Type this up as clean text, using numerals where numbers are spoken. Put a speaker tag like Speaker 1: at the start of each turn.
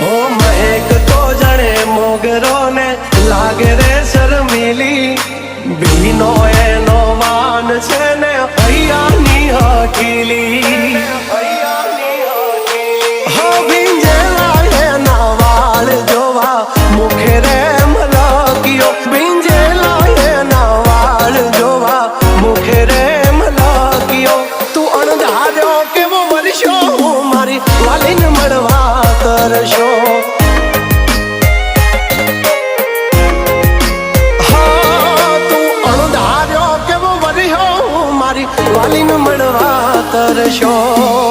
Speaker 1: ઓ મહેક તો જણે મોગરો ને લાગે રે શર્મિલી બીનો એનો વાન છે ને હૈયાની હકીલી હો ભીંજેલા એના વાળ જોવા મુખે રે મલકિયો ભીંજેલા એના વાળ જોવા મુખે રે મલકિયો તું અણધાર્યો કેવો વર્ષો હું મારી વાલીને મળવા કરશો વાલીને મળવા તરશો।